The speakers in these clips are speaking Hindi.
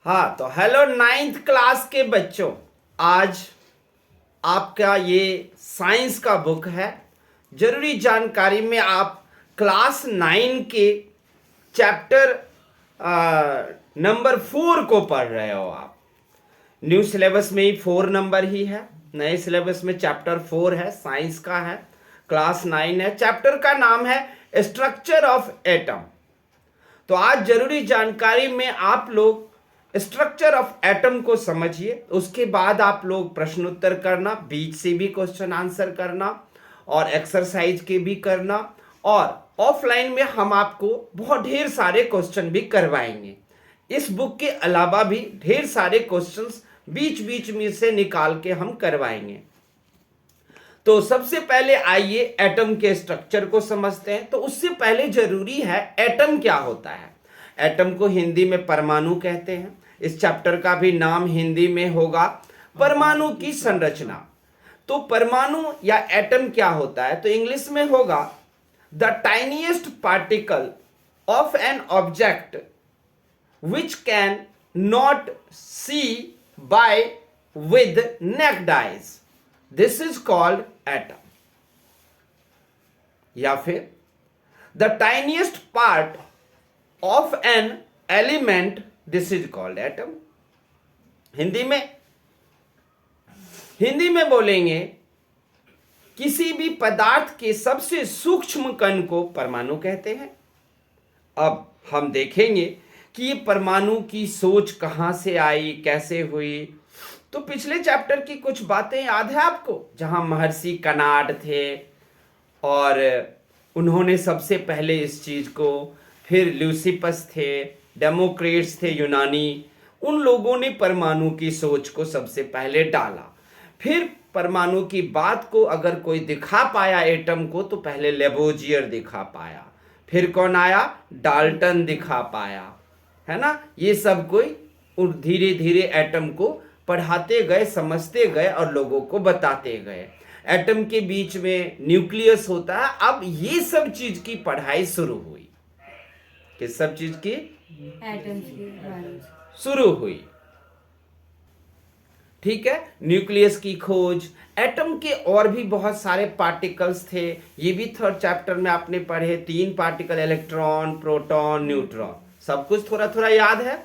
हाँ, तो हेलो नाइन्थ क्लास के बच्चों। आज आपका ये साइंस का बुक है। जरूरी जानकारी में आप क्लास 9 के चैप्टर नंबर 4 को पढ़ रहे हो। आप न्यू सिलेबस में ही 4 नंबर ही है। नए सिलेबस में चैप्टर 4 है, साइंस का है, क्लास 9 है। चैप्टर का नाम है स्ट्रक्चर ऑफ एटम। तो आज जरूरी जानकारी में आप लोग स्ट्रक्चर ऑफ एटम को समझिए। उसके बाद आप लोग प्रश्न उत्तर करना, बीच से भी क्वेश्चन आंसर करना और एक्सरसाइज के भी करना। और ऑफलाइन में हम आपको बहुत ढेर सारे क्वेश्चन भी करवाएंगे। इस बुक के अलावा भी ढेर सारे क्वेश्चंस बीच बीच में से निकाल के हम करवाएंगे। तो सबसे पहले आइए एटम के स्ट्रक्चर को समझते हैं। तो उससे पहले जरूरी है एटम क्या होता है। एटम को हिंदी में परमाणु कहते हैं। इस चैप्टर का भी नाम हिंदी में होगा परमाणु की संरचना। तो परमाणु या एटम क्या होता है, तो इंग्लिश में होगा the tiniest particle of an object which can not see by with naked eyes, this is called atom. या फिर the tiniest part of an element, this is called atom. Hindi में बोलेंगे किसी भी पदार्थ के सबसे सूक्ष्म कण को परमाणु कहते हैं। अब हम देखेंगे कि ये परमाणु की सोच कहां से आई, कैसे हुई। तो पिछले चैप्टर की कुछ बातें याद है आपको, जहां महर्षि कनाड थे और उन्होंने सबसे पहले इस चीज को, फिर ल्यूसिपस थे, डेमोक्रेट्स थे यूनानी, उन लोगों ने परमाणु की सोच को सबसे पहले डाला। फिर परमाणु की बात को अगर कोई दिखा पाया एटम को, तो पहले लेबोजियर दिखा पाया, फिर कौन आया, डाल्टन दिखा पाया, है ना। ये सब कोई धीरे धीरे एटम को पढ़ाते गए, समझते गए और लोगों को बताते गए। एटम के बीच में न्यूक्लियस होता है। अब ये सब चीज की पढ़ाई शुरू हुई। किस सब चीज की? एटम्स की शुरू हुई। ठीक है, न्यूक्लियस की खोज। एटम के और भी बहुत सारे पार्टिकल्स थे, ये भी थर्ड चैप्टर में आपने पढ़े। 3 पार्टिकल, इलेक्ट्रॉन, प्रोटॉन, न्यूट्रॉन, सब कुछ थोड़ा थोड़ा याद है।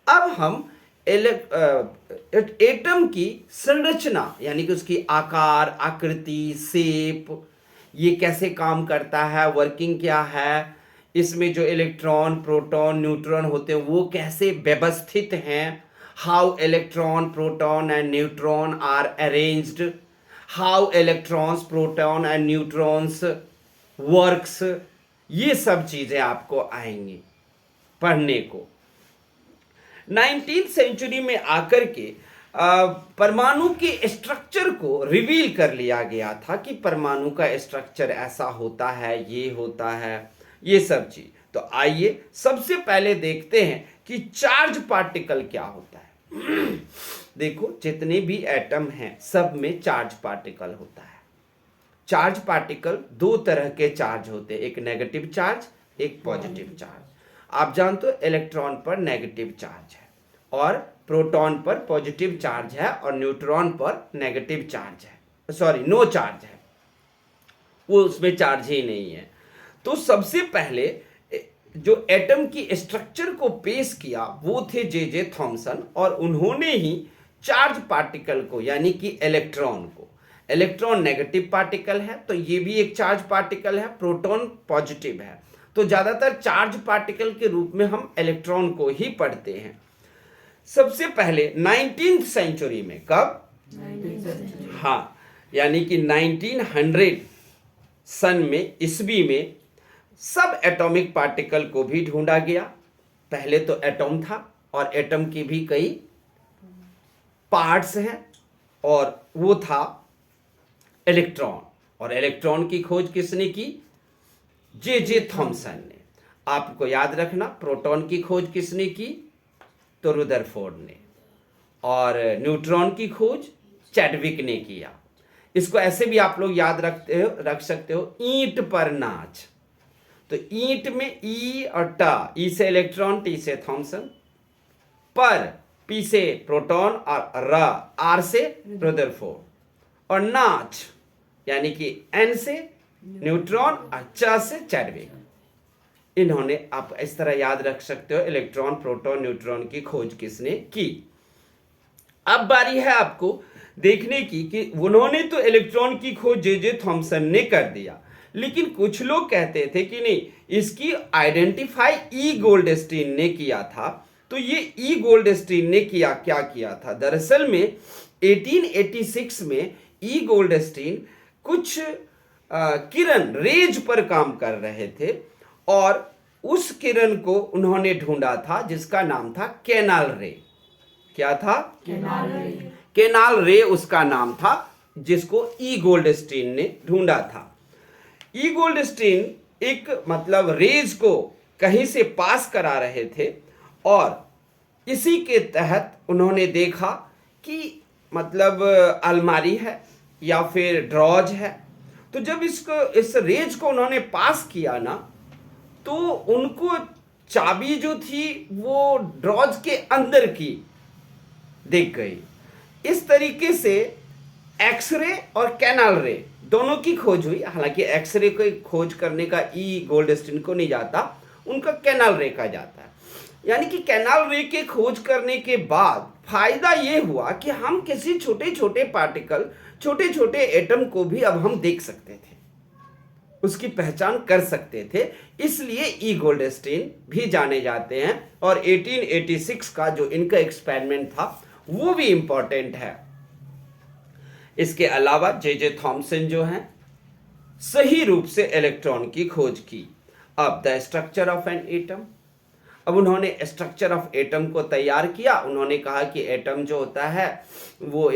अब हम एटम की संरचना, यानी कि उसकी आकार, आकृति, शेप, ये कैसे काम करता है, वर्किंग क्या है, इसमें जो इलेक्ट्रॉन, प्रोटॉन, न्यूट्रॉन होते हैं वो कैसे व्यवस्थित हैं, how electron, proton and neutron are arranged, how electrons, proton and neutrons works, ये सब चीजें आपको आएंगी पढ़ने को। 19th सेंचुरी में आकर के परमाणु के स्ट्रक्चर को रिवील कर लिया गया था कि परमाणु का स्ट्रक्चर ऐसा होता है, ये होता है, ये सब चीज। तो आइए सबसे पहले देखते हैं कि चार्ज पार्टिकल क्या होता है। देखो, जितने भी एटम हैं सब में चार्ज पार्टिकल होता है। चार्ज पार्टिकल 2 तरह के चार्ज होते हैं, एक नेगेटिव चार्ज, एक पॉजिटिव चार्ज। आप जानते हो इलेक्ट्रॉन पर नेगेटिव चार्ज है और प्रोटॉन पर पॉजिटिव चार्ज है और न्यूट्रॉन पर नेगेटिव चार्ज है, सॉरी नो चार्ज है, वो उसमें चार्ज ही नहीं है। तो सबसे पहले जो एटम की स्ट्रक्चर को पेश किया वो थे जे थॉमसन, और उन्होंने ही चार्ज पार्टिकल को, यानी कि इलेक्ट्रॉन को, इलेक्ट्रॉन नेगेटिव पार्टिकल है तो ये भी एक चार्ज पार्टिकल है, प्रोटॉन पॉजिटिव है, तो ज्यादातर चार्ज पार्टिकल के रूप में हम इलेक्ट्रॉन को ही पढ़ते हैं। सबसे पहले 19th सेंचुरी में, कब? 19th हाँ, यानी कि 1900 सन में, ईस्वी में सब एटॉमिक पार्टिकल को भी ढूंढा गया। पहले तो एटम था और एटम की भी कई पार्ट्स हैं, और वो था इलेक्ट्रॉन। और इलेक्ट्रॉन की खोज किसने की? जे थॉमसन ने। आपको याद रखना, प्रोटॉन की खोज किसने की? तो रुदरफोर्ड ने। और न्यूट्रॉन की खोज चैडविक ने किया। इसको ऐसे भी आप लोग याद रख सकते हो, ईंट पर नाच। तो ईंट में ई और टा, ई से इलेक्ट्रॉन, टी से थॉमसन, पर P से प्रोटॉन और R से रदरफोर्ड, और नाच यानी कि N से न्यूट्रॉन और च से चैडविक। इन्होंने, आप इस तरह याद रख सकते हो, इलेक्ट्रॉन प्रोटॉन न्यूट्रॉन की खोज किसने की। अब बारी है आपको देखने की कि उन्होंने तो इलेक्ट्रॉन की खोज जे थॉमसन ने कर दिया, लेकिन कुछ लोग कहते थे कि नहीं, इसकी आइडेंटिफाई ई गोल्डस्टीन ने किया था। तो ये ई गोल्डस्टीन ने क्या किया था, दरअसल में 1886 में ई गोल्डस्टीन कुछ किरण रेज पर काम कर रहे थे, और उस किरण को उन्होंने ढूंढा था जिसका नाम था कैनाल रे। क्या था? कैनाल रे उसका नाम था, जिसको ई गोल्डस्टीन ने ढूंढा था। ई गोल्डस्टीन एक मतलब रेज को कहीं से पास करा रहे थे, और इसी के तहत उन्होंने देखा कि मतलब अलमारी है या फिर ड्रॉज है। तो जब इस रेज को उन्होंने पास किया ना, तो उनको चाबी जो थी वो ड्रॉज के अंदर की दिख गई। इस तरीके से एक्सरे और कैनाल रे दोनों की खोज हुई। हालांकि एक्सरे को खोज करने का ई गोल्डस्टीन को नहीं जाता, उनका कैनाल रे का जाता है। यानी कि कैनाल रे के खोज करने के बाद फायदा ये हुआ कि हम किसी छोटे छोटे पार्टिकल, छोटे छोटे एटम को भी अब हम देख सकते थे, उसकी पहचान कर सकते थे। इसलिए ई गोल्डस्टीन भी जाने जाते हैं, और 1886 का जो इनका एक्सपेरिमेंट था वो भी इंपॉर्टेंट है। इसके अलावा जे थॉमसन जो हैं, सही रूप से इलेक्ट्रॉन की खोज की। अब the structure of an atom, अब उन्होंने स्ट्रक्चर ऑफ एटम को तैयार किया। उन्होंने कहा कि एटम जो होता है वो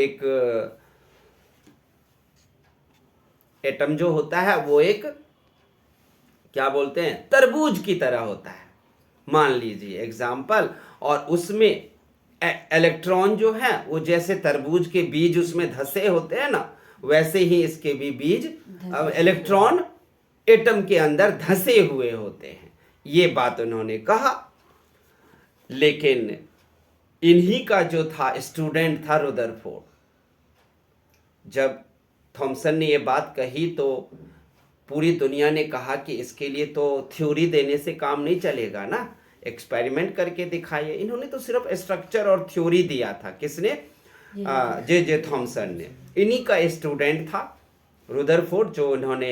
एक क्या बोलते हैं, तरबूज की तरह होता है, मान लीजिए एग्जाम्पल। और उसमें इलेक्ट्रॉन जो है वो जैसे तरबूज के बीज उसमें धसे होते हैं ना, वैसे ही इसके भी बीज, इलेक्ट्रॉन एटम के अंदर धसे हुए होते हैं। ये बात उन्होंने कहा। लेकिन इन्हीं का जो था स्टूडेंट था रदरफोर्ड। जब थॉमसन ने ये बात कही तो पूरी दुनिया ने कहा कि इसके लिए तो थ्योरी देने से काम नहीं चलेगा ना, एक्सपेरिमेंट करके दिखाइए। इन्होंने तो सिर्फ स्ट्रक्चर और थ्योरी दिया था। किसने? जे थॉमसन ने। इन्हीं का स्टूडेंट था रदरफोर्ड, जो इन्होंने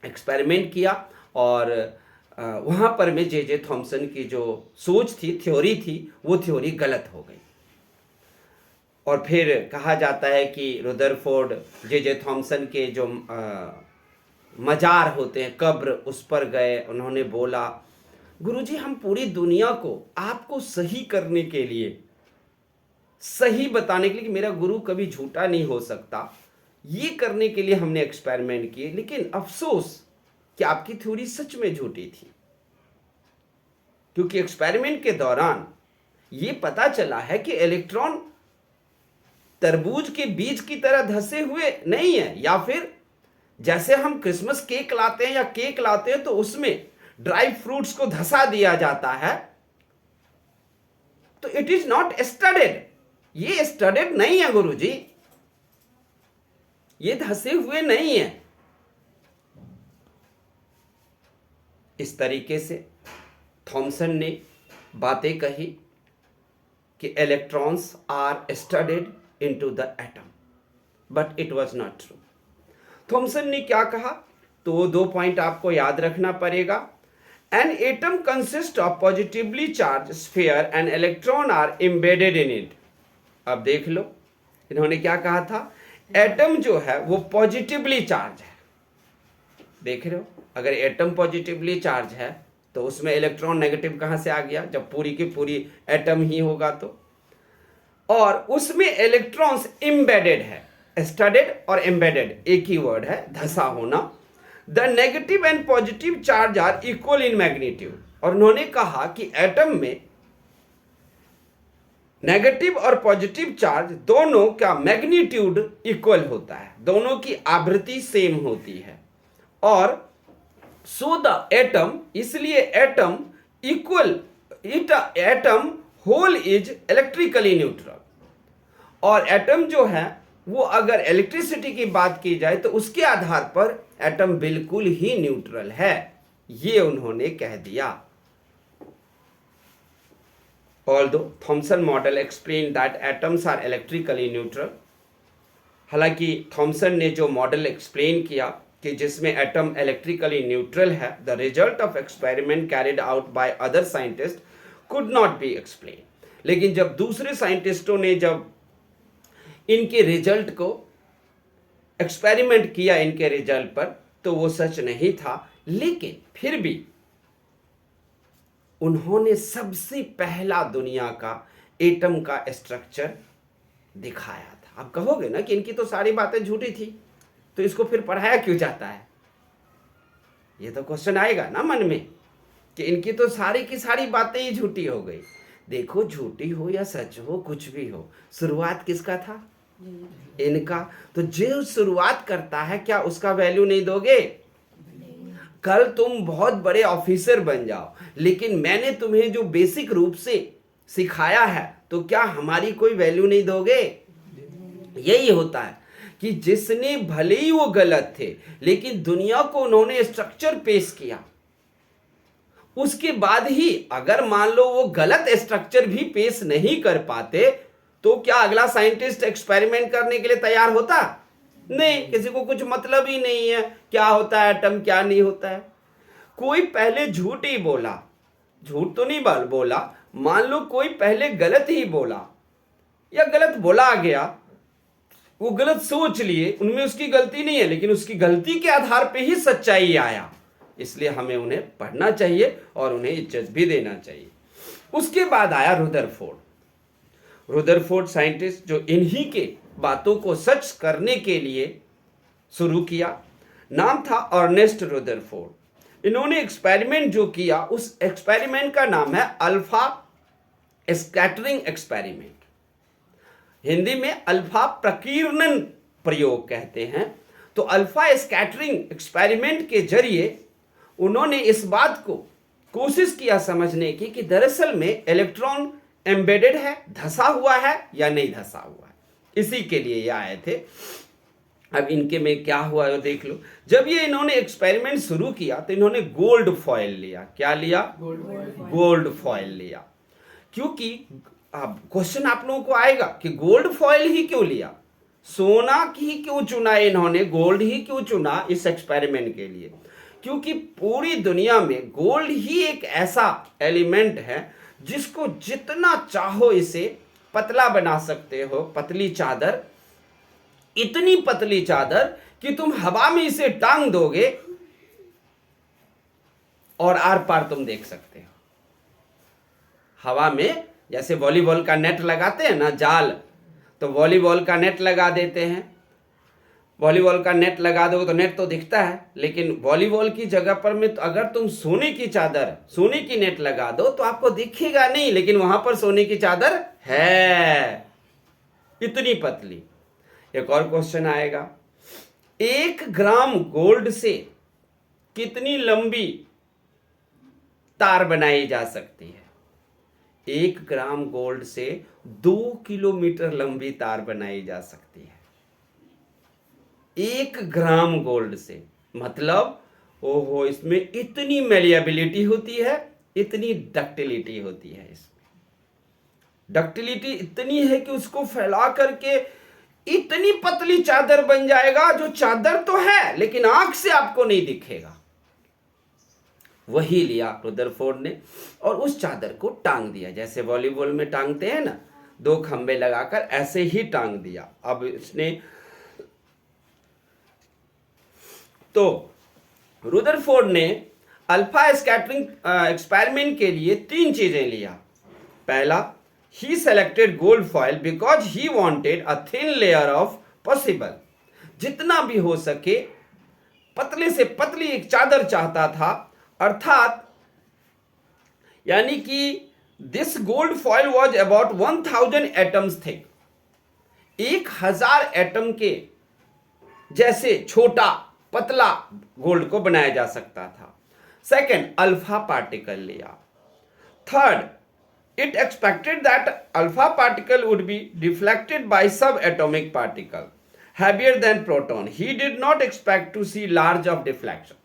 एक्सपेरिमेंट किया, और वहाँ पर में जे थॉमसन की जो सोच थी, थ्योरी थी, वो थ्योरी गलत हो गई। और फिर कहा जाता है कि रदरफोर्ड जे थॉमसन के जो मजार होते हैं, कब्र, उस पर गए। उन्होंने बोला, गुरुजी हम पूरी दुनिया को आपको सही करने के लिए, सही बताने के लिए कि मेरा गुरु कभी झूठा नहीं हो सकता, ये करने के लिए हमने एक्सपेरिमेंट किए, लेकिन अफसोस कि आपकी थ्योरी सच में झूठी थी। क्योंकि एक्सपेरिमेंट के दौरान ये पता चला है कि इलेक्ट्रॉन तरबूज के बीज की तरह धसे हुए नहीं है, या फिर जैसे हम क्रिसमस केक लाते हैं या केक लाते हैं तो उसमें ड्राई फ्रूट्स को धसा दिया जाता है, तो इट इज नॉट स्टडेड। ये स्टडेड नहीं है गुरुजी, ये धसे हुए नहीं है। इस तरीके से थॉमसन ने बातें कही कि electrons are studded into the atom, but it was not true. Thomson ने क्या कहा, तो 2 पॉइंट आपको याद रखना पड़ेगा। An atom consist of positively charge sphere and electron are embedded in it. अब देख लो इन्होंने क्या कहा था, एटम जो है वो पॉजिटिवली चार्ज है। देख रहे हो, अगर एटम पॉजिटिवली चार्ज है तो उसमें इलेक्ट्रॉन नेगेटिव कहां से आ गया, जब पूरी की पूरी एटम ही होगा तो। और उसमें इलेक्ट्रॉन्स एम्बेडेड है, स्टडेड और एम्बेडेड एक ही वर्ड है, धसा होना। The negative and positive charge are equal in magnitude. और उन्होंने कहा कि एटम में नेगेटिव और पॉजिटिव चार्ज दोनों का मैग्नीट्यूड इक्वल होता है, दोनों की आवृत्ति सेम होती है। और सो द एटम, इसलिए atom equal, atom whole is electrically neutral. और एटम जो है वो अगर इलेक्ट्रिसिटी की बात की जाए तो उसके आधार पर एटम बिल्कुल ही न्यूट्रल है, ये उन्होंने कह दिया। Although Thomson model explain that atoms are electrically neutral, हालांकि थॉमसन ने जो मॉडल एक्सप्लेन किया कि जिसमें एटम इलेक्ट्रिकली न्यूट्रल है, the result of experiment carried out by other scientist could not be explain. लेकिन जब दूसरे साइंटिस्टों ने जब इनके रिजल्ट को एक्सपेरिमेंट किया इनके रिजल्ट पर, तो वो सच नहीं था, लेकिन फिर भी उन्होंने सबसे पहला दुनिया का एटम का स्ट्रक्चर दिखाया था। आप कहोगे ना कि इनकी तो सारी बातें झूठी थी, तो इसको फिर पढ़ाया क्यों जाता है? ये तो क्वेश्चन आएगा ना मन में कि इनकी तो सारी की सारी बातें ही झूठी हो गई। देखो, झूठी हो या सच हो, कुछ भी हो, शुरुआत किसका था? इनका। तो जो शुरुआत करता है, क्या उसका वैल्यू नहीं दोगे? कल तुम बहुत बड़े ऑफिसर बन जाओ, लेकिन मैंने तुम्हें जो बेसिक रूप से सिखाया है, तो क्या हमारी कोई वैल्यू नहीं दोगे? यही होता है कि जिसने भले ही वो गलत थे, लेकिन दुनिया को उन्होंने स्ट्रक्चर पेश किया, उसके बाद ही अगर मान लो वो गलत स्ट्रक्चर भी पेश नहीं कर पाते, तो क्या अगला साइंटिस्ट एक्सपेरिमेंट करने के लिए तैयार होता? नहीं, किसी को कुछ मतलब ही नहीं है क्या होता है एटम, क्या नहीं होता है। कोई पहले झूठ ही बोला, झूठ तो नहीं बोला, मान लो कोई पहले गलत ही बोला या गलत बोला गया, वो गलत सोच लिए, उनमें उसकी गलती नहीं है, लेकिन उसकी गलती के आधार पे ही सच्चाई आया। इसलिए हमें उन्हें पढ़ना चाहिए और उन्हें इज्जत भी देना चाहिए। उसके बाद आया रुदरफोर्ड। रुदरफोर्ड साइंटिस्ट जो इन्हीं के बातों को सच करने के लिए शुरू किया, नाम था अर्नेस्ट रुदरफोर्ड। इन्होंने एक्सपेरिमेंट जो किया, उस एक्सपेरिमेंट का नाम है अल्फा स्कैटरिंग एक्सपेरिमेंट। हिंदी में अल्फा प्रकीर्णन प्रयोग कहते हैं। तो अल्फा स्कैटरिंग एक्सपेरिमेंट के जरिए उन्होंने इस बात को कोशिश किया समझने की कि दरअसल में इलेक्ट्रॉन एम्बेडेड है, धसा हुआ है या नहीं धसा हुआ है। इसी के लिए ये आए थे। अब इनके में क्या हुआ है देख लो। जब ये इन्होंने एक्सपेरिमेंट शुरू किया तो इन्होंने गोल्ड फॉयल लिया। क्या लिया? गोल्ड फॉयल लिया। क्योंकि अब क्वेश्चन आप लोगों को आएगा कि गोल्ड फॉयल ही क्यों लिया, सोना ही क्यों चुना इन्होंने, गोल्ड ही क्यों चुना इस एक्सपेरिमेंट के लिए? क्योंकि पूरी दुनिया में गोल्ड ही एक ऐसा एलिमेंट है जिसको जितना चाहो इसे पतला बना सकते हो। पतली चादर, इतनी पतली चादर कि तुम हवा में इसे टांग दोगे और आर पार तुम देख सकते हो। हवा में जैसे वॉलीबॉल का नेट लगाते हैं ना, जाल, तो वॉलीबॉल का नेट लगा देते हैं। वॉलीबॉल का नेट लगा दोगे तो नेट तो दिखता है, लेकिन वॉलीबॉल की जगह पर में तो अगर तुम सोने की चादर, सोने की नेट लगा दो तो आपको दिखेगा नहीं, लेकिन वहां पर सोने की चादर है, इतनी पतली। एक और क्वेश्चन आएगा, 1 ग्राम गोल्ड से कितनी लंबी तार बनाई जा सकती है? 1 ग्राम गोल्ड से 2 किलोमीटर लंबी तार बनाई जा सकती है। 1 ग्राम गोल्ड से, मतलब ओहो, इसमें इतनी मेलिएबिलिटी होती है, इतनी डक्टिलिटी होती है। इसमें डक्टिलिटी इतनी है कि उसको फैला करके इतनी पतली चादर बन जाएगा, जो चादर तो है लेकिन आंख से आपको नहीं दिखेगा। वही लिया रुदरफोर्ड ने और उस चादर को टांग दिया, जैसे वॉलीबॉल में टांगते हैं ना, 2 खंबे लगाकर, ऐसे ही टांग दिया। अब इसने तो रुदरफोर्ड ने अल्फा स्कैटरिंग एक्सपेरिमेंट के लिए 3 चीजें लिया। पहला, he selected gold foil because he wanted a thin layer of possible, जितना भी हो सके पतले से पतली एक चादर चाहता था, अर्थात यानी कि this gold foil was about 1000 atoms thick, 1000 atom के जैसे छोटा पतला गोल्ड को बनाया जा सकता था। सेकंड, अल्फा पार्टिकल लिया। Third, it expected that alpha particle would be deflected by subatomic particle heavier than proton. He did not expect to see large of deflection.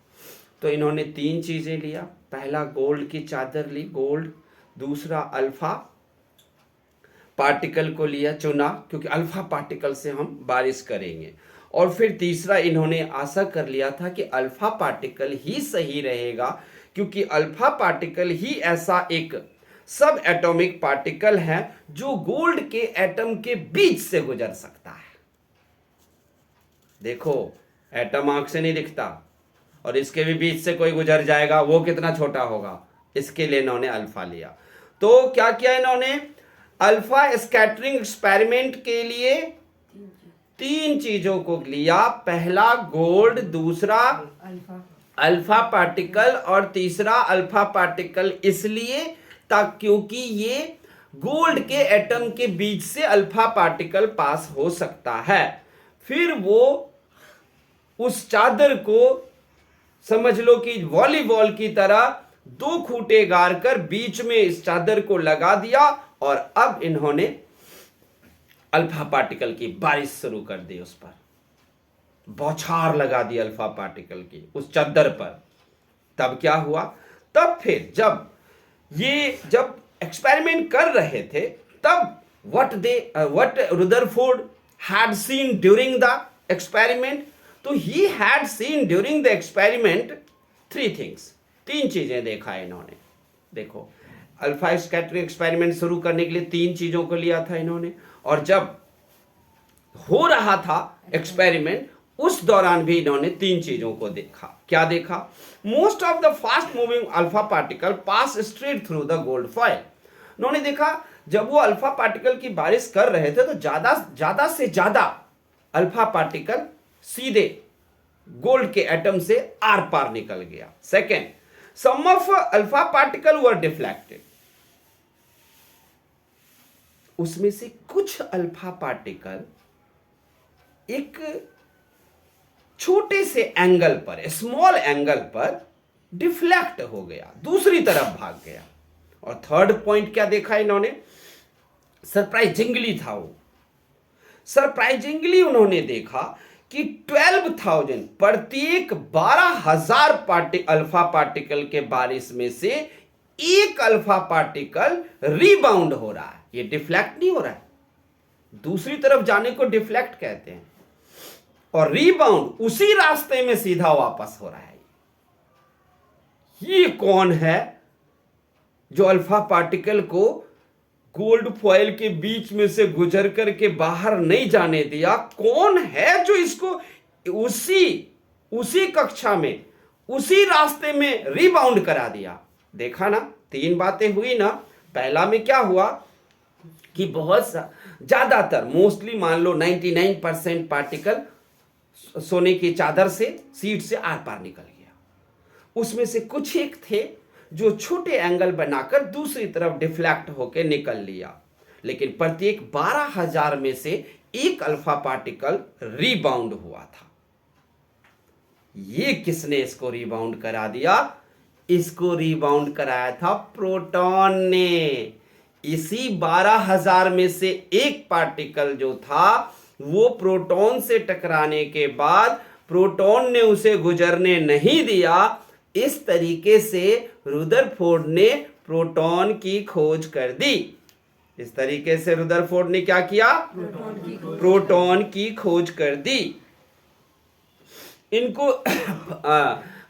तो इन्होंने तीन चीजें लिया, पहला गोल्ड की चादर ली, गोल्ड, दूसरा अल्फा पार्टिकल को लिया, चुना, क्योंकि अल्फा पार्टिकल से हम बारिश करेंगे, और फिर तीसरा इन्होंने आशा कर लिया था कि अल्फा पार्टिकल ही सही रहेगा, क्योंकि अल्फा पार्टिकल ही ऐसा एक सब एटॉमिक पार्टिकल है जो गोल्ड के एटम के बीच से गुजर सकता है। देखो, एटम आंख से नहीं दिखता, और इसके भी बीच से कोई गुजर जाएगा, वो कितना छोटा होगा, इसके लिए इन्होंने अल्फा लिया। तो क्या किया इन्होंने, अल्फा स्कैटरिंग एक्सपेरिमेंट के लिए तीन चीजों को लिया, पहला गोल्ड, दूसरा अल्फा पार्टिकल, और तीसरा अल्फा पार्टिकल इसलिए क्योंकि ये गोल्ड के एटम के बीच से अल्फा पार्टिकल पास हो सकता है। फिर वो उस चादर को समझ लो कि वॉलीबॉल की तरह दो खूंटे गाड़ कर बीच में इस चादर को लगा दिया, और अब इन्होंने अल्फा पार्टिकल की बारिश शुरू कर दी, उस पर बौछार लगा दी अल्फा पार्टिकल की उस चादर पर। तब क्या हुआ, तब फिर जब एक्सपेरिमेंट कर रहे थे, तब what Rutherford had seen during the experiment, तो he had seen during the experiment three things, तीन चीजें देखा इन्होंने। देखो, अल्फा स्कैटरिंग एक्सपेरिमेंट शुरू करने के लिए तीन चीजों को लिया था इन्होंने, और जब हो रहा था एक्सपेरिमेंट उस दौरान भी इन्होंने तीन चीजों को देखा। क्या देखा, most of the fast moving alpha particle pass straight through the gold foil. उन्होंने देखा जब वो अल्फा पार्टिकल की बारिश कर रहे थे तो ज्यादा से ज्यादा अल्फा पार्टिकल सीधे गोल्ड के एटम से आर पार निकल गया। Second, some of alpha particle were deflected, उसमें से कुछ अल्फा पार्टिकल एक छोटे से एंगल पर, स्मॉल एंगल पर डिफ्लेक्ट हो गया, दूसरी तरफ भाग गया। और थर्ड पॉइंट क्या देखा इन्होंने, सरप्राइजिंगली था वो, सरप्राइजिंगली उन्होंने देखा कि 12,000 प्रत्येक 12,000 अल्फा पार्टिकल के बारिश में से एक अल्फा पार्टिकल रीबाउंड हो रहा है। ये डिफ्लेक्ट नहीं हो रहा है, दूसरी तरफ जाने को डिफ्लेक्ट कहते हैं, और रीबाउंड उसी रास्ते में सीधा वापस हो रहा है। ये कौन है जो अल्फा पार्टिकल को गोल्ड फॉइल के बीच में से गुजर करके बाहर नहीं जाने दिया? कौन है जो इसको उसी कक्षा में, उसी रास्ते में रीबाउंड करा दिया? देखा ना, तीन बातें हुई ना। पहला में क्या हुआ कि बहुत ज्यादातर, मोस्टली मान लो 99% पार्टिकल सोने की चादर से, सीट से आर पार निकल गया। उसमें से कुछ एक थे जो छोटे एंगल बनाकर दूसरी तरफ डिफ्लेक्ट होकर निकल लिया, लेकिन प्रत्येक 12,000 में से एक अल्फा पार्टिकल रीबाउंड हुआ था। ये किसने इसको रीबाउंड करा दिया? इसको रीबाउंड कराया था प्रोटॉन ने। इसी 12,000 में से एक पार्टिकल जो था वो प्रोटॉन से टकराने के बाद प्रोटॉन ने उसे गुजरने नहीं दिया। इस तरीके से रुदरफोर्ड ने प्रोटॉन की खोज कर दी। इस तरीके से रुदरफोर्ड ने क्या किया? प्रोटॉन की खोज कर दी। इनको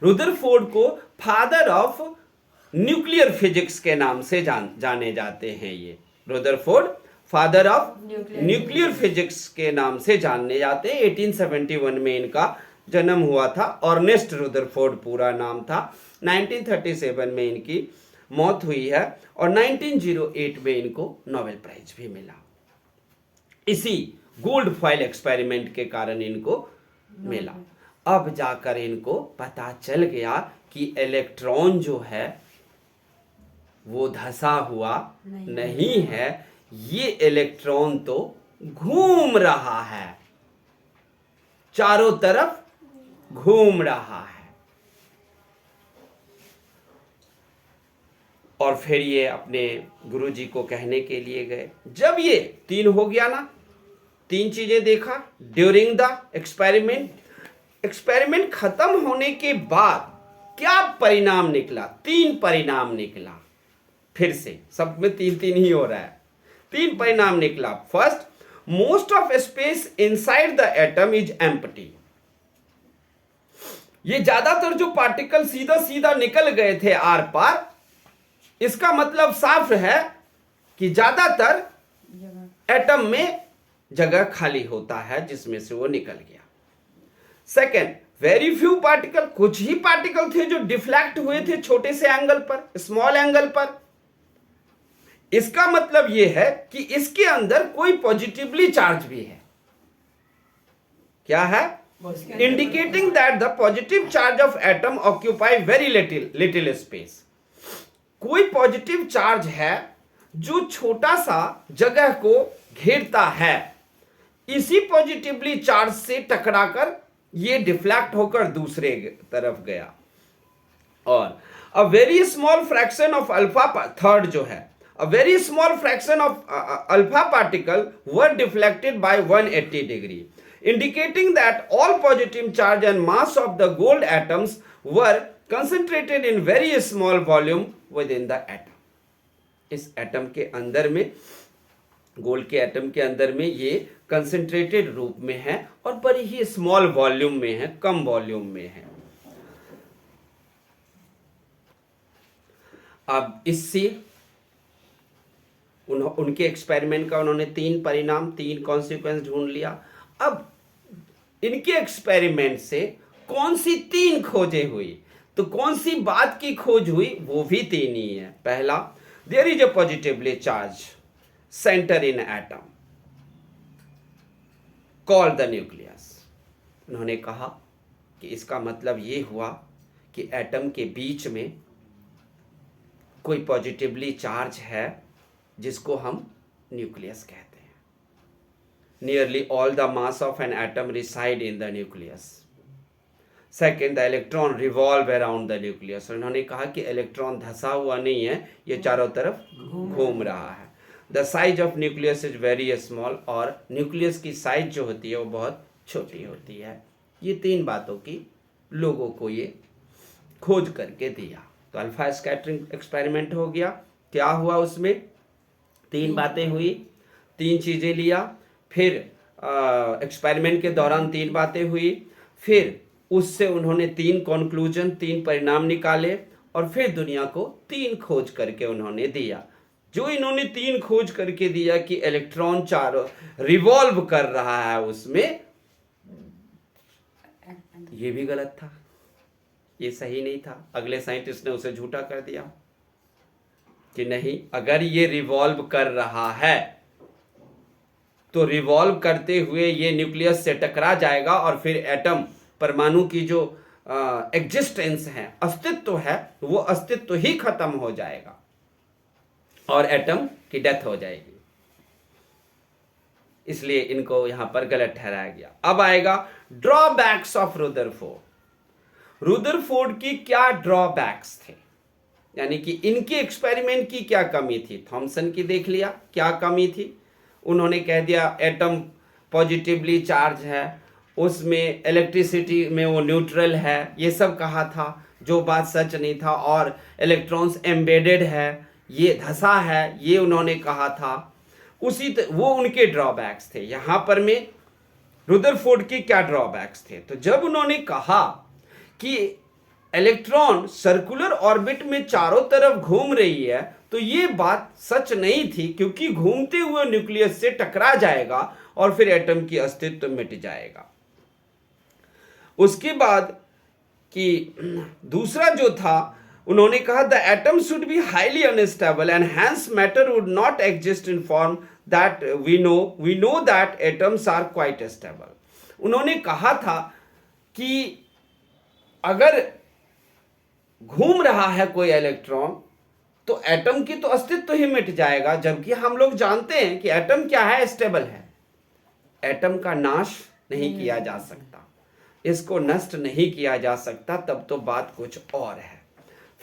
रुदरफोर्ड को फादर ऑफ न्यूक्लियर फिजिक्स के नाम से जाने जाते हैं। ये Rutherford father of nuclear physics के नाम से जाने जाते हैं। 1871 में इनका जन्म हुआ था। अर्नेस्ट रुदरफोर्ड पूरा नाम था। 1937 में इनकी मौत हुई है और 1908 में इनको नोबेल प्राइज भी मिला। इसी गोल्ड फॉइल एक्सपेरिमेंट के कारण इनको मिला। अब जाकर इनको पता चल गया कि इलेक्ट्रॉन जो है वो धंसा हुआ नहीं है, ये इलेक्ट्रॉन तो घूम रहा है, चारों तरफ घूम रहा है। और फिर ये अपने गुरुजी को कहने के लिए गए। जब ये 3 हो गया ना, 3 चीजें देखा ड्यूरिंग द एक्सपेरिमेंट खत्म होने के बाद क्या परिणाम निकला, 3 परिणाम निकला। फिर से सब में 3 ही हो रहा है। 3 परिणाम निकला। First, most of space inside the atom is empty. ये ज्यादातर जो पार्टिकल सीधा सीधा निकल गए थे आर पार, इसका मतलब साफ है कि ज्यादातर एटम में जगह खाली होता है जिसमें से वो निकल गया। सेकेंड, वेरी फ्यू पार्टिकल, कुछ ही पार्टिकल थे जो डिफ्लेक्ट हुए थे छोटे से एंगल पर, स्मॉल एंगल पर। इसका मतलब यह है कि इसके अंदर कोई पॉजिटिवली चार्ज भी है। क्या है? Indicating that the positive charge of atom occupy very little space. कोई पॉजिटिव चार्ज है जो छोटा सा जगह को घेरता है। इसी पॉजिटिवली चार्ज से टकराकर ये डिफ्लेक्ट होकर दूसरे तरफ गया। और a very small fraction of alpha, third जो है, a very small fraction of alpha particle were deflected by 180 degree, indicating that all positive charge and mass of the gold atoms were concentrated in very small volume within the atom. इस एटम के अंदर में, गोल्ड के एटम के अंदर में ये कंसंट्रेटेड रूप में है और बड़ी ही स्मॉल वॉल्यूम में है, कम वॉल्यूम में है। अब इससे उनके एक्सपेरिमेंट का उन्होंने 3 परिणाम, 3 कॉन्सिक्वेंस ढूंढ लिया। अब इनके एक्सपेरिमेंट से कौन सी 3 खोजें हुई, तो कौन सी बात की खोज हुई, वो भी 3 ही है। पहला, there is a positively charge centre in atom called the nucleus. उन्होंने कहा कि इसका मतलब ये हुआ कि एटम के बीच में कोई पॉजिटिवली चार्ज है जिसको हम न्यूक्लियस कहते हैं। Nearly all the mass of an atom reside in the nucleus. Second, the electron revolve around the nucleus. उन्होंने कहा कि इलेक्ट्रॉन धंसा हुआ नहीं है, ये चारों तरफ घूम रहा है। The size of nucleus is very small, और न्यूक्लियस की साइज जो होती है वो बहुत छोटी होती है। ये 3 बातों की लोगों को ये खोज करके दिया। तो अल्फा स्कैटरिंग एक्सपेरिमेंट हो गया। क्या हुआ उसमें? 3 बातें हुई, 3 चीजें लिया, फिर एक्सपेरिमेंट के दौरान 3 बातें हुई, फिर उससे उन्होंने 3 कंक्लूजन, 3 परिणाम निकाले, और फिर दुनिया को 3 खोज करके उन्होंने दिया। जो इन्होंने 3 खोज करके दिया कि इलेक्ट्रॉन चारों रिवॉल्व कर रहा है उसमें, ये भी गलत था, ये सही नहीं था। अगले साइंटिस्ट ने उसे झूठा कर दिया कि नहीं, अगर ये रिवॉल्व कर रहा है तो रिवॉल्व करते हुए ये न्यूक्लियस से टकरा जाएगा और फिर एटम, परमाणु की जो एग्जिस्टेंस है, अस्तित्व है, वो अस्तित्व ही खत्म हो जाएगा और एटम की डेथ हो जाएगी। इसलिए इनको यहां पर गलत ठहराया गया। अब आएगा ड्रॉबैक्स ऑफ रुदरफोर्ड। रुदरफोर्ड की क्या ड्रॉबैक्स थे, यानी कि इनके एक्सपेरिमेंट की क्या कमी थी। थॉमसन की देख लिया, क्या कमी थी। उन्होंने कह दिया एटम पॉजिटिवली चार्ज है, उसमें इलेक्ट्रिसिटी में वो न्यूट्रल है, ये सब कहा था, जो बात सच नहीं था। और इलेक्ट्रॉन्स एम्बेडेड है, ये धंसा है, ये उन्होंने कहा था। वो उनके ड्रॉबैक्स थे। यहां पर में रुदरफोर्ड के क्या ड्रॉबैक्स थे, तो जब उन्होंने कहा कि इलेक्ट्रॉन सर्कुलर ऑर्बिट में चारों तरफ घूम रही है, तो ये बात सच नहीं थी, क्योंकि घूमते हुए न्यूक्लियस से टकरा जाएगा और फिर एटम की अस्तित्व मिट जाएगा। उसके बाद कि दूसरा जो था, उन्होंने कहा the atom should be highly unstable and hence matter would not exist in form that we know that atoms are quite stable. उन्होंने कहा था कि अगर घूम रहा है कोई इलेक्ट्रॉन तो एटम की तो अस्तित्व ही मिट जाएगा, जबकि हम लोग जानते हैं कि एटम क्या है, स्टेबल है। एटम का नाश नहीं किया जा सकता, इसको नष्ट नहीं किया जा सकता, तब तो बात कुछ और है।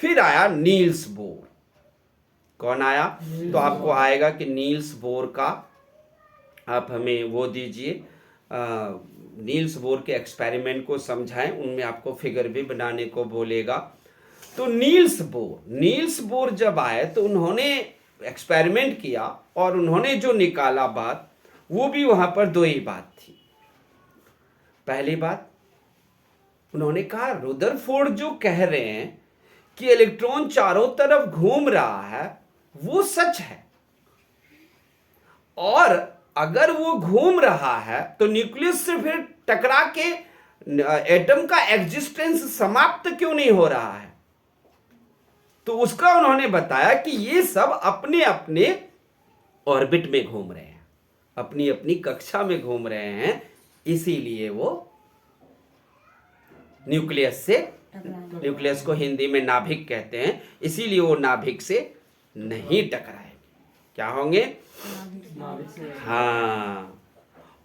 फिर आया नील्स बोर। कौन आया? तो आपको आएगा कि नील्स बोर का, आप हमें वो दीजिए, नील्स बोर के एक्सपेरिमेंट को समझाएं, उनमें आपको फिगर भी बनाने को बोलेगा। तो नील्स बोर जब आए तो उन्होंने एक्सपेरिमेंट किया और उन्होंने जो निकाला बात, वो भी वहां पर दो ही बात थी। पहली बात, उन्होंने कहा रुदरफोर्ड जो कह रहे हैं कि इलेक्ट्रॉन चारों तरफ घूम रहा है, वो सच है, और अगर वो घूम रहा है तो न्यूक्लियस से फिर टकरा के एटम का एग्जिस्टेंस समाप्त क्यों नहीं हो रहा है? तो उसका उन्होंने बताया कि ये सब अपने अपने ऑर्बिट में घूम रहे हैं, अपनी अपनी कक्षा में घूम रहे हैं, इसीलिए वो न्यूक्लियस को हिंदी में नाभिक कहते हैं, इसीलिए वो नाभिक से नहीं टकराएंगे। क्या होंगे? हाँ।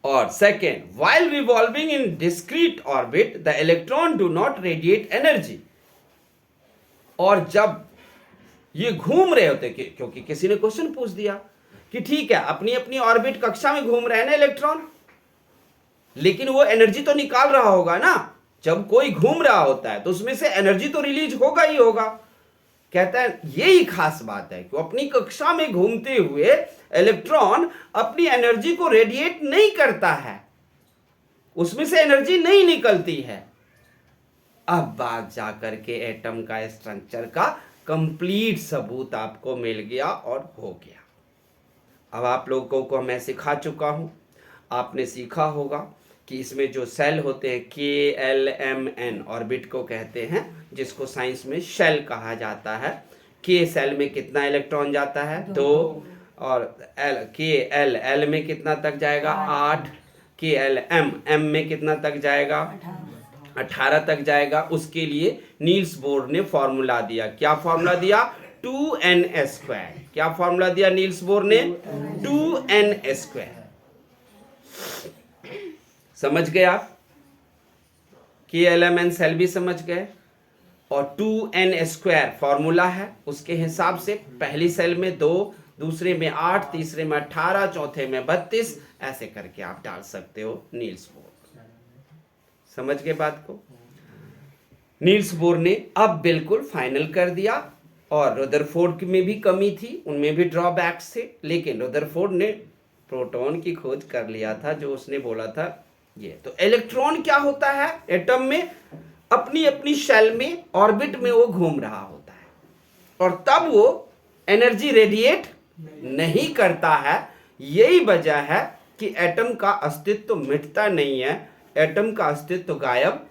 और second, while revolving in discrete orbit the electron do not radiate energy। और जब ये घूम रहे होते, क्योंकि किसी ने क्वेश्चन पूछ दिया कि ठीक है अपनी अपनी ऑर्बिट कक्षा में घूम रहे हैं ना इलेक्ट्रॉन, लेकिन वो एनर्जी तो निकाल रहा होगा ना। जब कोई घूम रहा होता है तो उसमें से एनर्जी तो रिलीज होगा ही होगा। कहता है यही खास बात है कि अपनी कक्षा में घूमते हुए इलेक्ट्रॉन अपनी एनर्जी को रेडिएट नहीं करता है, उसमें से एनर्जी नहीं निकलती है। अब बात जाकर के एटम का स्ट्रक्चर का कंप्लीट सबूत आपको मिल गया और हो गया। अब आप लोगों को मैं सिखा चुका हूं, आपने सीखा होगा कि इसमें जो सेल होते हैं KLMN ऑर्बिट को कहते हैं, जिसको साइंस में शेल कहा जाता है। K सेल में कितना इलेक्ट्रॉन जाता है? 2। और KL में कितना तक जाएगा? 8। KLM में कितना तक जाएगा? 18 तक जाएगा। उसके लिए नील्स बोर ने फॉर्मूला दिया। क्या फॉर्मूला दिया? 2n²। क्या फॉर्मूला दिया नील्स बोर ने? 2n²। समझ गए आप? KLMN सेल भी समझ गए, और 2n² फॉर्मूला है। उसके हिसाब से पहली सेल में 2, दूसरे में 8, तीसरे में 18, चौथे में 32, ऐसे करके आप डाल सकते हो नील्स बोर। समझ गए बात को? नील्स बोर ने अब बिल्कुल फाइनल कर दिया, और रदरफोर्ड में भी कमी थी, उनमें भी ड्रॉबैक्स थे, लेकिन रदरफोर्ड ने प्रोटॉन की खोज कर लिया था, जो उसने बोला था ये। तो इलेक्ट्रॉन क्या होता है एटम में? अपनी अपनी शेल में, ऑर्बिट में वो घूम रहा होता है, और तब वो एनर्जी रेडिएट नहीं करता है। यही वजह है कि एटम का अस्तित्व मिटता नहीं है, एटम का अस्तित्व गायब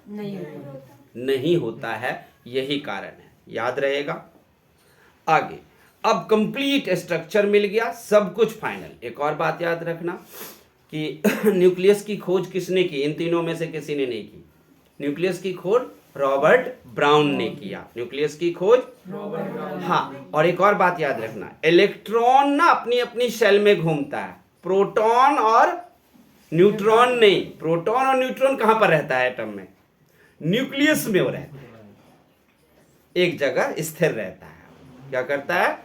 नहीं होता है। यही कारण है, याद रहेगा। आगे, अब कंप्लीट स्ट्रक्चर मिल गया, सब कुछ फाइनल। एक और बात याद रखना कि न्यूक्लियस की खोज किसने की? इन तीनों में से किसी ने नहीं की। न्यूक्लियस की खोज रॉबर्ट ब्राउन ने किया। न्यूक्लियस की खोज हाँ। और एक और बात याद रखना, इलेक्ट्रॉन ना अपनी अपनी शेल में घूमता है, प्रोटॉन और न्यूट्रॉन नहीं। प्रोटॉन और न्यूट्रॉन कहां पर रहता है एटम में? न्यूक्लियस में वो रहता है, एक जगह स्थिर रहता है। क्या करता है?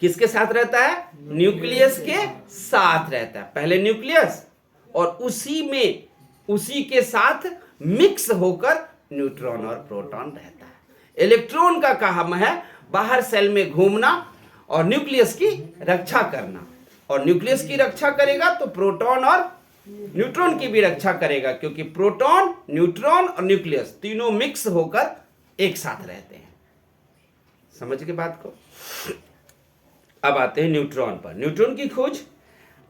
किसके साथ रहता है? न्यूक्लियस के साथ रहता है। पहले न्यूक्लियस, और उसी के साथ मिक्स होकर न्यूट्रॉन और प्रोटॉन रहता है। इलेक्ट्रॉन का काम है बाहर सेल में घूमना और न्यूक्लियस की रक्षा करना, और न्यूक्लियस की रक्षा करेगा तो प्रोटॉन और न्यूट्रॉन की भी रक्षा करेगा, क्योंकि प्रोटॉन, न्यूट्रॉन और न्यूक्लियस तीनों मिक्स होकर एक साथ रहते हैं। समझ के बात को? अब आते हैं न्यूट्रॉन पर। न्यूट्रॉन की खोज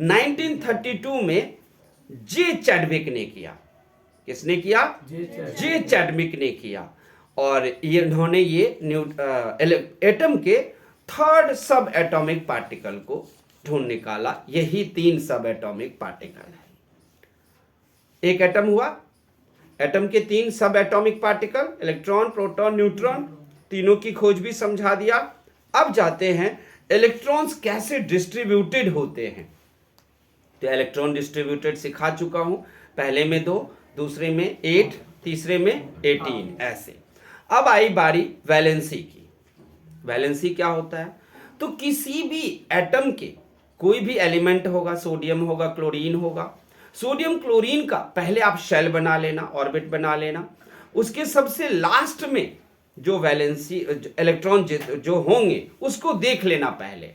1932 में जे चैडविक ने किया। किसने किया? जे चैडविक ने किया। और इन्होंने ये एटम के थर्ड सब एटॉमिक पार्टिकल को ढूंढ निकाला। यही 3 सब एटॉमिक पार्टिकल है। एक एटम हुआ, एटम के 3 सब atomic particle, electron, proton, neutron, तीनों की खोज भी समझा दिया। अब जाते हैं इलेक्ट्रॉन्स कैसे डिस्ट्रीब्यूटेड होते हैं। तो इलेक्ट्रॉन डिस्ट्रीब्यूटेड सिखा चुका हूं, पहले में 2, दूसरे में 8, तीसरे में 18, ऐसे। अब आई बारी वैलेंसी की। वैलेंसी क्या होता है? तो किसी भी एटम के कोई भी एलिमेंट होगा, सोडियम होगा, क्लोरीन होगा, सोडियम क्लोरीन का पहले आप शेल बना लेना, ऑर्बिट बना लेना, उसके सबसे लास्ट में जो वैलेंसी इलेक्ट्रॉन जो होंगे उसको देख लेना पहले।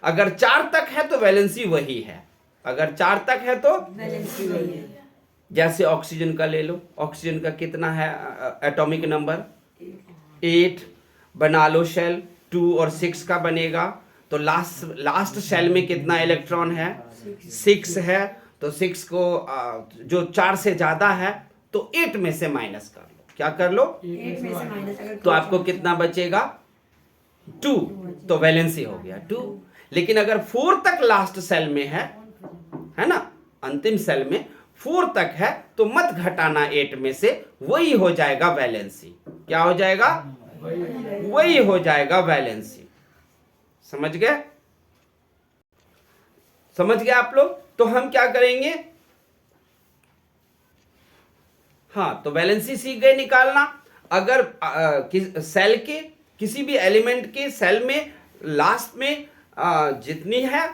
अगर 4 तक है तो वैलेंसी वही है, अगर 4 तक है तो वैलेंसी वही है। जैसे ऑक्सीजन का ले लो, ऑक्सीजन का कितना है एटॉमिक नंबर 8, बना लो शेल, 2 और 6 का बनेगा, तो लास्ट शेल में कितना इलेक्ट्रॉन है 6 है, तो 6 को जो 4 से ज्यादा है तो 8 में से माइनस कर लो, क्या कर लो 8 में से माइनस अगर तो आपको कितना बचेगा 2, तो वैलेंसी हो गया 2। लेकिन अगर 4 तक लास्ट सेल में है ना, अंतिम सेल में 4 तक है तो मत घटाना 8 में से, वही हो जाएगा वैलेंसी। क्या हो जाएगा वही हो जाएगा वैलेंसी। समझ गए, समझ गए आप लोग। तो हम क्या करेंगे, हाँ, तो वैलेंसी सीख गए निकालना। अगर सेल के किसी भी एलिमेंट के सेल में लास्ट में जितनी है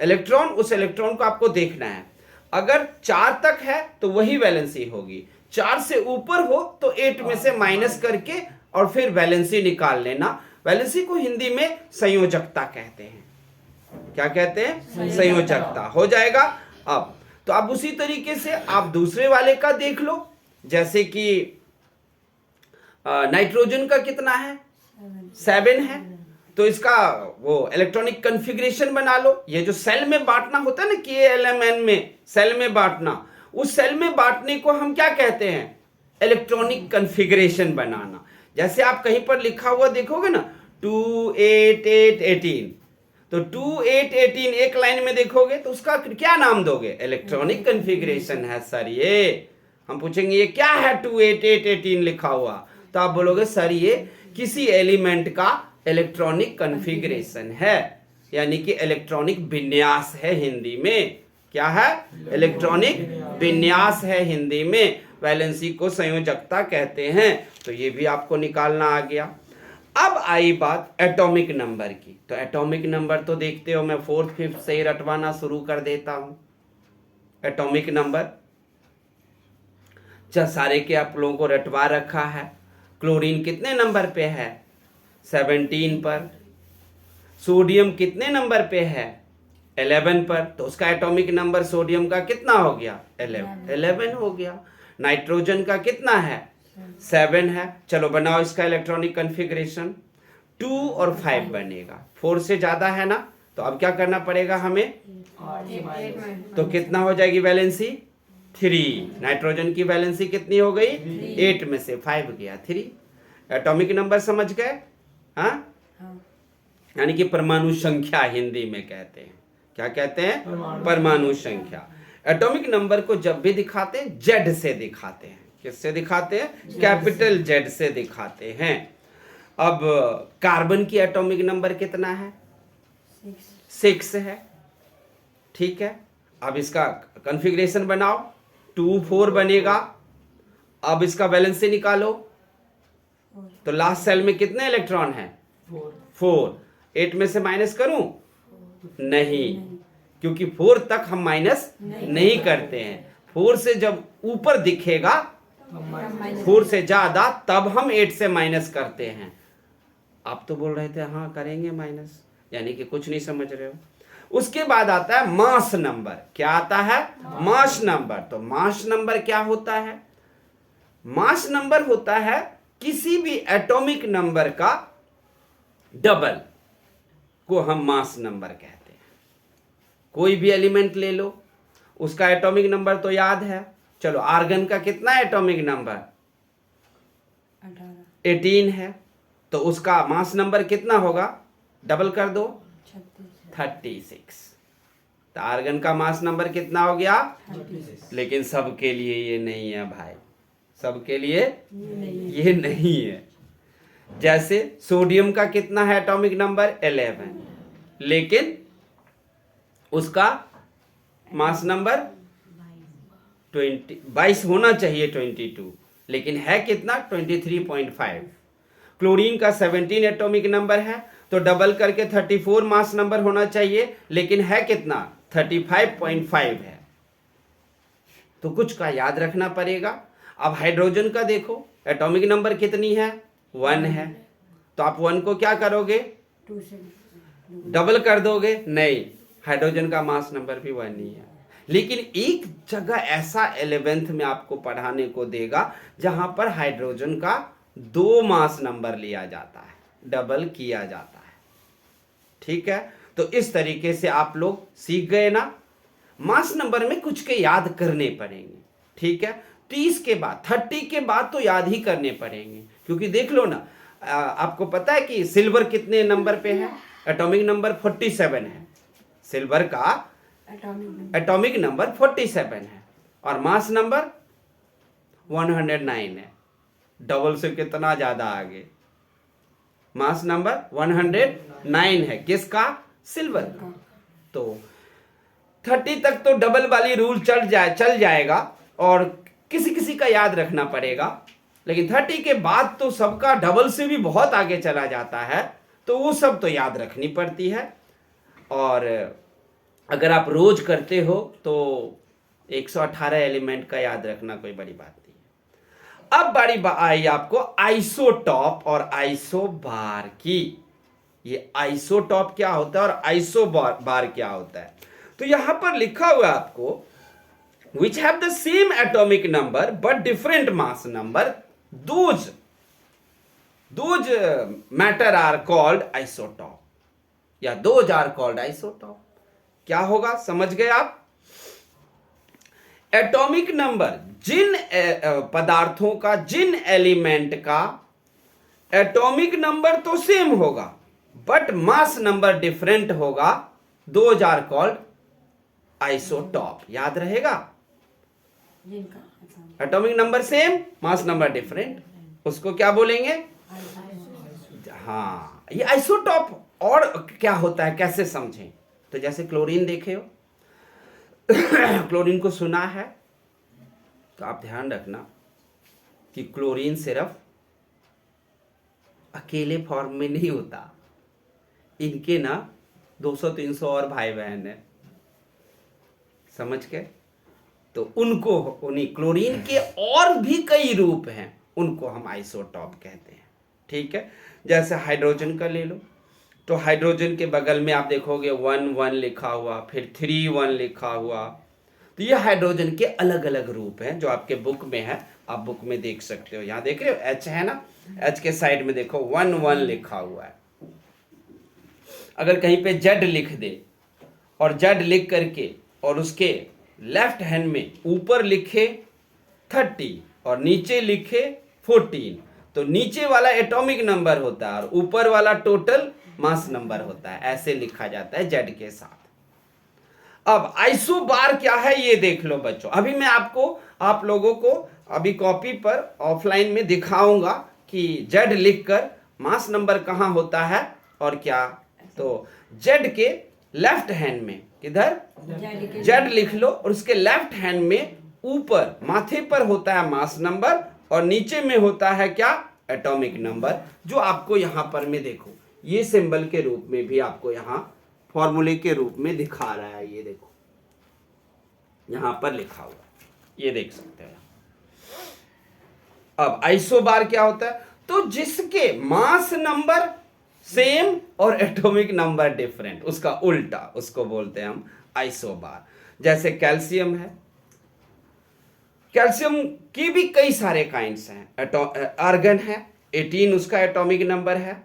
इलेक्ट्रॉन, उस इलेक्ट्रॉन को आपको देखना है। अगर 4 तक है तो वही वैलेंसी होगी, 4 से ऊपर हो तो 8 में से माइनस करके और फिर वैलेंसी निकाल लेना। वैलेंसी को हिंदी में संयोजकता कहते हैं। क्या कहते हैं, संयोजकता हो जाएगा। अब तो अब उसी तरीके से आप दूसरे वाले का देख लो, जैसे कि नाइट्रोजन का कितना है 7 है, तो इसका वो इलेक्ट्रॉनिक कॉन्फ़िगरेशन बना लो। ये जो सेल में बांटना होता है ना, KLMN में सेल में बांटना, उस सेल में बांटने को हम क्या कहते हैं, इलेक्ट्रॉनिक कॉन्फ़िगरेशन बनाना। जैसे आप कहीं पर लिखा हुआ देखोगे ना 2 8 8 18, तो 2 8 18 एक लाइन में देखोगे तो उसका क्या नाम दोगे, इलेक्ट्रॉनिक कॉन्फ़िगरेशन है सर ये। हम पूछेंगे ये क्या है 2 8 8 18 लिखा हुआ, तो आप बोलोगे सर ये किसी एलिमेंट का इलेक्ट्रॉनिक कॉन्फ़िगरेशन है, यानी कि इलेक्ट्रॉनिक विन्यास है हिंदी में। क्या है, इलेक्ट्रॉनिक विन्यास है हिंदी में। वैलेंसी को संयोजकता कहते हैं। तो ये भी आपको निकालना आ गया। अब आई बात एटॉमिक नंबर की। तो एटॉमिक नंबर तो देखते हो मैं 4th 5th से ही रटवाना शुरू कर देता हूं। एटॉमिक नंबर सारे के आप लोगों को रटवा रखा है। क्लोरीन कितने नंबर पे है, 17 पर। सोडियम कितने नंबर पे है, 11 पर। तो उसका एटॉमिक नंबर सोडियम का कितना हो गया, 11 हो गया। नाइट्रोजन का कितना है, 7 है। चलो बनाओ इसका इलेक्ट्रॉनिक कॉन्फ़िगरेशन, 2 और 5 बनेगा। 4 से ज्यादा है ना, तो अब क्या करना पड़ेगा हमें, तो कितना हो जाएगी वैलेंसी, 3। नाइट्रोजन की वैलेंसी कितनी हो गई, 8 में से 5 गया 3। एटॉमिक नंबर समझ गए, हाँ, यानी कि परमाणु संख्या हिंदी में कहते हैं। क्या कहते हैं, परमाणु संख्या। एटॉमिक नंबर को जब भी दिखाते हैं जेड से दिखाते हैं। किससे दिखाते हैं, कैपिटल जेड से दिखाते हैं। अब कार्बन की एटॉमिक नंबर कितना है, 6 है। ठीक है, अब इसका कॉन्फ़िगरेशन बनाओ, 2 4 बनेगा। अब इसका वैलेंसी निकालो, तो लास्ट सेल में कितने इलेक्ट्रॉन है, 4। 8 में से माइनस करूं, नहीं, क्योंकि 4 तक हम माइनस नहीं करते हैं। 4 से जब ऊपर दिखेगा 4 से ज्यादा, तब हम 8 से माइनस करते हैं। आप तो बोल रहे थे हाँ करेंगे माइनस, यानी कि कुछ नहीं समझ रहे हो। उसके बाद आता है मास नंबर। क्या आता है, मास नंबर। तो मास नंबर क्या होता है, मास नंबर होता है किसी भी एटॉमिक नंबर का डबल को हम मास नंबर कहते हैं। कोई भी एलिमेंट ले लो, उसका एटॉमिक नंबर तो याद है। चलो आर्गन का कितना है एटॉमिक नंबर, 18 है, तो उसका मास नंबर कितना होगा, डबल कर दो, 36। तो आर्गन का मास नंबर कितना हो गया, 36। लेकिन सबके लिए ये नहीं है भाई, सबके लिए ये नहीं है। जैसे सोडियम का कितना है एटॉमिक नंबर, 11, लेकिन उसका मास नंबर 22 होना चाहिए, 22, लेकिन है कितना, 23.5। क्लोरीन का 17 एटॉमिक नंबर है, तो तो डबल करके 34 मास नंबर होना चाहिए, लेकिन है कितना 35.5 है, तो कुछ का याद रखना पड़ेगा। अब हाइड्रोजन का देखो, एटॉमिक नंबर कितनी है 1 है, तो आप 1 को क्या करोगे 2 से डबल कर दोगे, नहीं, हाइड्रोजन का मास नंबर भी 1 ही है। लेकिन एक जगह ऐसा 11th में आपको पढ़ाने को देगा जहां पर हाइड्रोजन का 2 मास नंबर लिया जाता है, डबल किया जाता है। ठीक है, तो इस तरीके से आप लोग सीख गए ना। मास नंबर में कुछ के याद करने पड़ेंगे। ठीक है, 30 के बाद 30 के बाद तो याद ही करने पड़ेंगे, क्योंकि देख लो ना, आपको पता है कि सिल्वर कितने नंबर पे है, एटॉमिक नंबर 47 है, सिल्वर का एटॉमिक नंबर 47 है और मास नंबर 109 है, डबल से कितना ज्यादा आगे, मास नंबर 109 है, किसका सिल्वर का। तो 30 तक तो डबल वाली रूल चल जाएगा और किसी किसी का याद रखना पड़ेगा, लेकिन 30 के बाद तो सबका डबल से भी बहुत आगे चला जाता है, तो वो सब तो याद रखनी पड़ती है। और अगर आप रोज करते हो तो 118 एलिमेंट का याद रखना कोई बड़ी बात नहीं है। अब बारी आई आपको आइसोटॉप और आइसोबार की। ये आइसोटॉप क्या होता है और आइसोबार क्या होता है, तो यहां पर लिखा हुआ है आपको which have the same atomic number but different mass number, those matter are called isotope, या those are called isotope। क्या होगा समझ गए आप। एटॉमिक नंबर, जिन पदार्थों का, जिन एलिमेंट का एटॉमिक नंबर तो सेम होगा बट मास नंबर डिफरेंट होगा, दोज आर कॉल्ड आइसोटॉप। याद रहेगा, atomic number same mass number different, उसको क्या बोलेंगे, हाँ, ये आइसोटॉप। और क्या होता है कैसे समझें, तो जैसे क्लोरीन देखे हो क्लोरीन को सुना है, तो आप ध्यान रखना कि क्लोरीन सिर्फ अकेले फॉर्म में नहीं होता, इनके ना 200-300 और भाई बहन है, समझ के। तो उनको, उन्हीं क्लोरीन के और भी कई रूप हैं, उनको हम आइसोटॉप कहते हैं। ठीक है, जैसे हाइड्रोजन का ले लो, तो हाइड्रोजन के बगल में आप देखोगे 1 लिखा हुआ, फिर 3 लिखा हुआ, तो ये हाइड्रोजन के अलग अलग रूप हैं जो आपके बुक में है, आप बुक में देख सकते हो। यहाँ देख रहे हो H है ना, H के साइड में देखो 1 लिखा हुआ है। अगर कहीं पे Z लिख दे और Z लिख करके और उसके लेफ्ट हैंड में ऊपर लिखे 30 और नीचे लिखे 14, तो नीचे वाला एटॉमिक नंबर होता है और ऊपर वाला टोटल मास नंबर होता है, ऐसे लिखा जाता है Z के साथ। अब आइसोबार क्या है ये देख लो बच्चों। अभी मैं आप लोगों को अभी कॉपी पर ऑफलाइन में दिखाऊंगा कि Z लिखकर मास नंबर कहां होता है और क्या। तो Z के लेफ्ट हैंड में, किधर, Z लिख लो और उसके लेफ्ट हैंड में ऊपर माथे पर होता है मास नंबर और नीचे में होता है क्या, एटॉमिक नंबर, जो आपको यहां पर में देखो ये सिंबल के रूप में भी आपको यहां फॉर्मूले के रूप में दिखा रहा है। ये देखो यहां पर लिखा हुआ, ये देख सकते हैं। अब आइसोबार क्या होता है, तो जिसके मास नंबर सेम और एटॉमिक नंबर डिफरेंट, उसका उल्टा, उसको बोलते हैं हम आइसोबार। जैसे कैल्शियम है, कैल्शियम की भी कई सारे काइंड्स हैं, आर्गन है 18 उसका एटॉमिक नंबर है,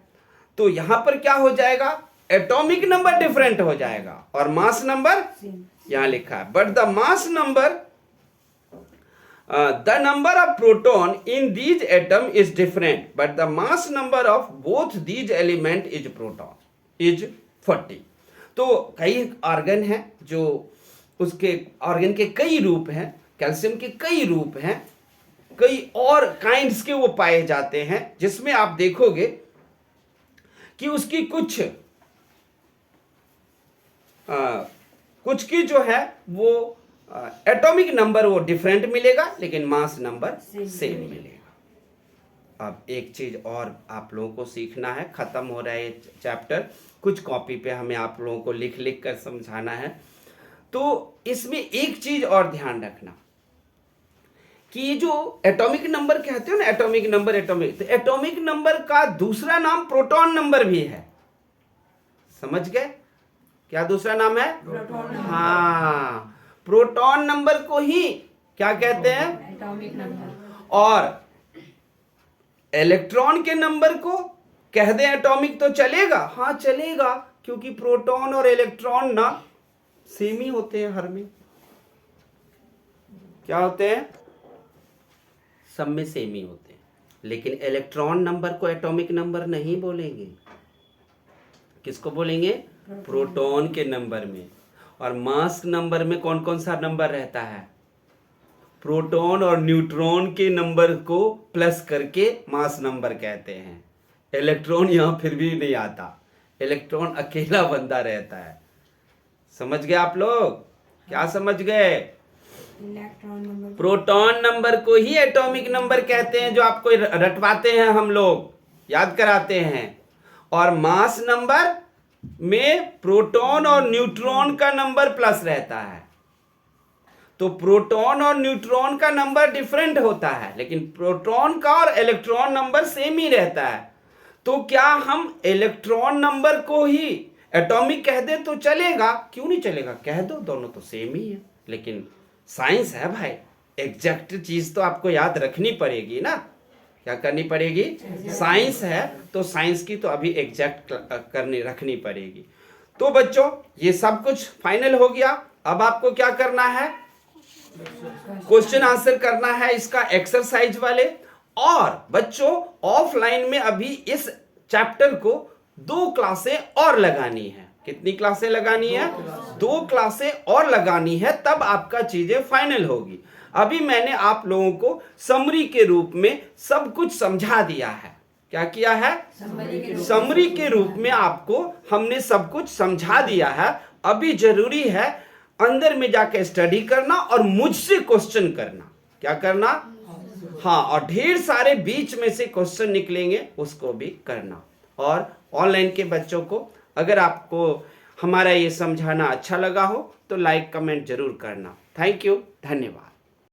तो यहां पर क्या हो जाएगा, एटॉमिक नंबर डिफरेंट हो जाएगा और मास नंबर यहां लिखा है, but the mass number the number of proton in these atom is different but the mass number of both these element is proton is 40। तो कई ऑर्गन हैं, जो उसके ऑर्गन के कई रूप हैं, कैल्शियम के कई रूप हैं, कई और काइंड्स के वो पाए जाते हैं, जिसमें आप देखोगे कि उसकी कुछ की जो है वो एटॉमिक नंबर वो डिफरेंट मिलेगा लेकिन मास नंबर सेम मिलेगा। अब एक चीज़ और आप लोगों को सीखना है, ख़त्म हो रहा है ये चैप्टर, कुछ कॉपी पे हमें आप लोगों को लिख लिख कर समझाना है। तो इसमें एक चीज़ और ध्यान रखना कि ये जो एटॉमिक नंबर कहते हो ना, एटॉमिक नंबर, तो एटॉमिक नंबर का दूसरा नाम प्रोटॉन नंबर भी है। समझ गए? क्या दूसरा नाम है? Proton number. हाँ, प्रोटॉन नंबर को ही क्या कहते हैं? Atomic number. और इलेक्ट्रॉन के नंबर को कह दें एटॉमिक तो चलेगा? हाँ चलेगा, क्योंकि प्रोटॉन और इलेक्ट्रॉन ना सेम ही होते हैं हर में। क्या होते हैं? सब में सेम ही होते हैं। लेकिन इलेक्ट्रॉन नंबर को एटॉमिक नंबर नहीं बोलेंगे। किसको बोलेंगे? प्रोटॉन के नंबर में। और मास नंबर में कौन कौन सा नंबर रहता है? प्रोटॉन और न्यूट्रॉन के नंबर को प्लस करके मास नंबर कहते हैं। इलेक्ट्रॉन यहां फिर भी नहीं आता, इलेक्ट्रॉन अकेला बंदा रहता है। समझ गए आप लोग? क्या समझ गए? Electron number. प्रोटॉन नंबर को ही एटॉमिक नंबर कहते हैं, जो आपको रटवाते हैं हम लोग, याद कराते हैं। और मास नंबर में प्रोटॉन और न्यूट्रॉन का नंबर प्लस रहता है। तो प्रोटॉन और न्यूट्रॉन का नंबर डिफरेंट होता है, लेकिन प्रोटॉन का और इलेक्ट्रॉन नंबर सेम ही रहता है। तो क्या हम इलेक्ट्रॉन नंबर को ही एटॉमिक कह दे तो चलेगा? क्यों नहीं चलेगा? कह दो, दोनों तो सेम ही है। लेकिन साइंस है भाई, एग्जैक्ट चीज तो आपको याद रखनी पड़ेगी ना। क्या करनी पड़ेगी? साइंस है तो साइंस की तो अभी एग्जैक्ट करनी रखनी पड़ेगी। तो बच्चों ये सब कुछ फाइनल हो गया। अब आपको क्या करना है? क्वेश्चन आंसर करना है इसका एक्सरसाइज वाले। और बच्चों ऑफलाइन में अभी इस चैप्टर को 2 क्लासें और लगानी है। कितनी क्लासें लगानी है? 2 क्लासें और लगानी है, तब आपका चीजें फाइनल होगी। अभी मैंने आप लोगों को समरी के रूप में सब कुछ समझा दिया है। क्या किया है? समरी के रूप में आपको हमने सब कुछ समझा दिया है। अभी जरूरी है अंदर में जाके स्टडी करना और मुझसे क्वेश्चन करना। क्या करना? हाँ, और ढेर सारे बीच में से क्वेश्चन निकलेंगे, उसको भी करना। और ऑनलाइन के बच्चों को अगर आपको हमारा ये समझाना अच्छा लगा हो तो लाइक कमेंट जरूर करना। थैंक यू, धन्यवाद।